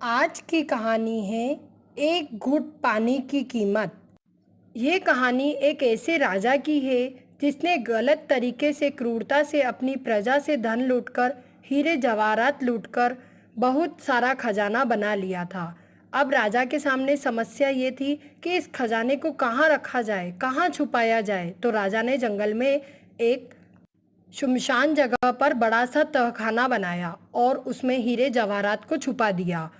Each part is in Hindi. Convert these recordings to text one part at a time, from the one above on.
आज की कहानी है एक घुट पानी की कीमत। ये कहानी एक ऐसे राजा की है जिसने गलत तरीके से क्रूरता से अपनी प्रजा से धन लूटकर हीरे जवाहरात लूटकर बहुत सारा खजाना बना लिया था। अब राजा के सामने समस्या ये थी कि इस खजाने को कहाँ रखा जाए, कहाँ छुपाया जाए। तो राजा ने जंगल में एक शुमशान जगह पर बड़ा सा तहखाना बनाया और उसमें हीरे जवाहरात को छुपा दिया।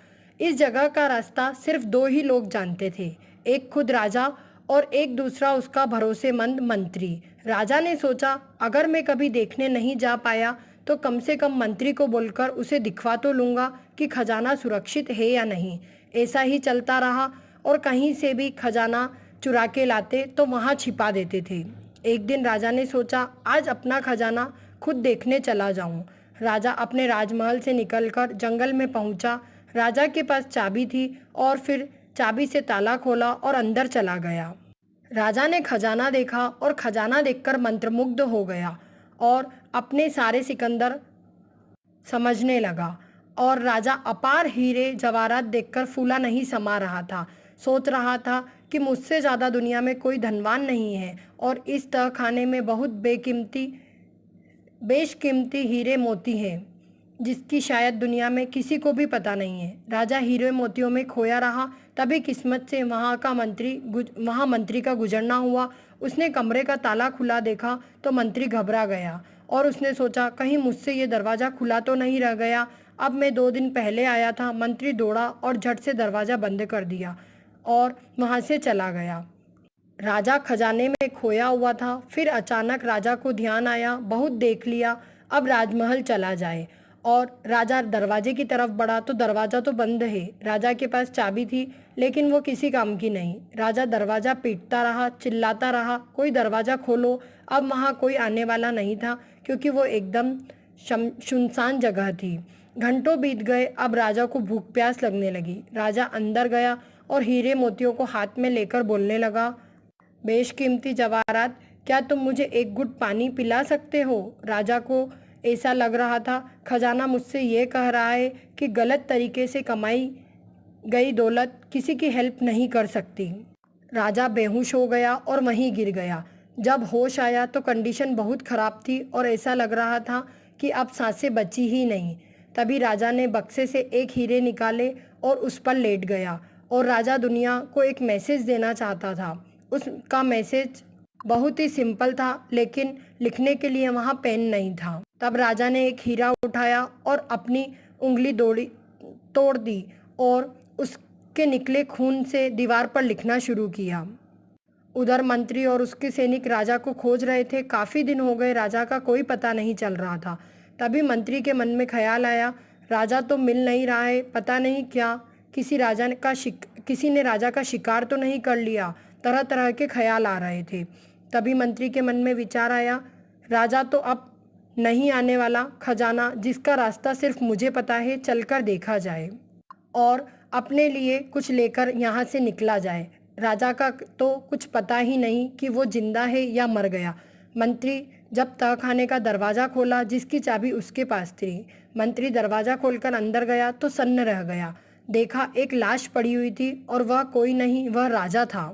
इस जगह का रास्ता सिर्फ दो ही लोग जानते थे, एक खुद राजा और एक दूसरा उसका भरोसेमंद मंत्री। राजा ने सोचा, अगर मैं कभी देखने नहीं जा पाया तो कम से कम मंत्री को बोलकर उसे दिखवा तो लूँगा कि खजाना सुरक्षित है या नहीं। ऐसा ही चलता रहा और कहीं से भी खजाना चुरा के लाते तो वहाँ छिपा देते थे। एक दिन राजा ने सोचा, आज अपना खजाना खुद देखने चला जाऊं। राजा अपने राजमहल से निकलकर जंगल में पहुंचा। राजा के पास चाबी थी और फिर चाबी से ताला खोला और अंदर चला गया। राजा ने खजाना देखा और खजाना देखकर मंत्रमुग्ध हो गया और अपने सारे सिकंदर समझने लगा। और राजा अपार हीरे जवाहरात देखकर फूला नहीं समा रहा था। सोच रहा था कि मुझसे ज़्यादा दुनिया में कोई धनवान नहीं है और इस तहखाने में बहुत बेशकीमती हीरे मोती हैं जिसकी शायद दुनिया में किसी को भी पता नहीं है। राजा हीरे मोतियों में खोया रहा। तभी किस्मत से वहाँ मंत्री का गुजरना हुआ। उसने कमरे का ताला खुला देखा तो मंत्री घबरा गया और उसने सोचा, कहीं मुझसे ये दरवाज़ा खुला तो नहीं रह गया। अब मैं 2 दिन पहले आया था। मंत्री दौड़ा और झट से दरवाज़ा बंद कर दिया और वहाँ से चला गया। राजा खजाने में खोया हुआ था। फिर अचानक राजा को ध्यान आया, बहुत देख लिया, अब राजमहल चला जाए। और राजा दरवाजे की तरफ बढ़ा तो दरवाज़ा तो बंद है। राजा के पास चाबी थी लेकिन वो किसी काम की नहीं। राजा दरवाज़ा पीटता रहा, चिल्लाता रहा, कोई दरवाज़ा खोलो। अब वहाँ कोई आने वाला नहीं था क्योंकि वो एकदम सुनसान जगह थी। घंटों बीत गए। अब राजा को भूख प्यास लगने लगी। राजा अंदर गया और हीरे मोतियों को हाथ में लेकर बोलने लगा, बेशकीमती जवाहरात, क्या तुम मुझे एक घुट पानी पिला सकते हो? राजा को ऐसा लग रहा था खजाना मुझसे ये कह रहा है कि गलत तरीके से कमाई गई दौलत किसी की हेल्प नहीं कर सकती। राजा बेहोश हो गया और वहीं गिर गया। जब होश आया तो कंडीशन बहुत ख़राब थी और ऐसा लग रहा था कि अब सांसें बची ही नहीं। तभी राजा ने बक्से से एक हीरे निकाले और उस पर लेट गया और राजा दुनिया को एक मैसेज देना चाहता था। उसका मैसेज बहुत ही सिंपल था लेकिन लिखने के लिए वहाँ पेन नहीं था। तब राजा ने एक हीरा उठाया और अपनी उंगली तोड़ दी और उसके निकले खून से दीवार पर लिखना शुरू किया। उधर मंत्री और उसके सैनिक राजा को खोज रहे थे। काफ़ी दिन हो गए, राजा का कोई पता नहीं चल रहा था। तभी मंत्री के मन में ख्याल आया, राजा तो मिल नहीं रहा है, पता नहीं क्या किसी ने राजा का शिकार तो नहीं कर लिया। तरह तरह के ख्याल आ रहे थे। तभी मंत्री के मन में विचार आया, राजा तो अब नहीं आने वाला। खजाना जिसका रास्ता सिर्फ मुझे पता है, चलकर देखा जाए और अपने लिए कुछ लेकर यहाँ से निकला जाए। राजा का तो कुछ पता ही नहीं कि वो जिंदा है या मर गया। मंत्री जब तहखाने का दरवाज़ा खोला जिसकी चाबी उसके पास थी, मंत्री दरवाज़ा खोलकर अंदर गया तो सन्न रह गया। देखा एक लाश पड़ी हुई थी और वह कोई नहीं, वह राजा था।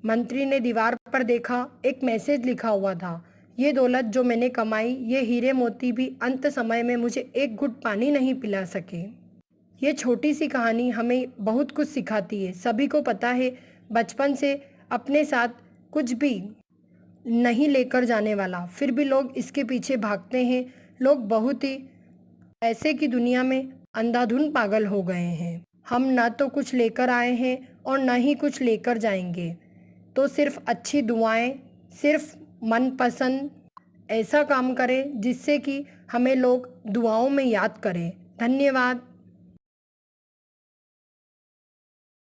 मंत्री ने दीवार पर देखा, एक मैसेज लिखा हुआ था, ये दौलत जो मैंने कमाई, ये हीरे मोती भी अंत समय में मुझे एक घुट पानी नहीं पिला सके। ये छोटी सी कहानी हमें बहुत कुछ सिखाती है। सभी को पता है बचपन से अपने साथ कुछ भी नहीं लेकर जाने वाला, फिर भी लोग इसके पीछे भागते हैं। लोग बहुत ही पैसे की दुनिया में अंधाधुन पागल हो गए हैं। हम ना तो कुछ लेकर आए हैं और ना ही कुछ लेकर जाएंगे। तो सिर्फ अच्छी दुआएं, सिर्फ मनपसंद ऐसा काम करें जिससे कि हमें लोग दुआओं में याद करें। धन्यवाद।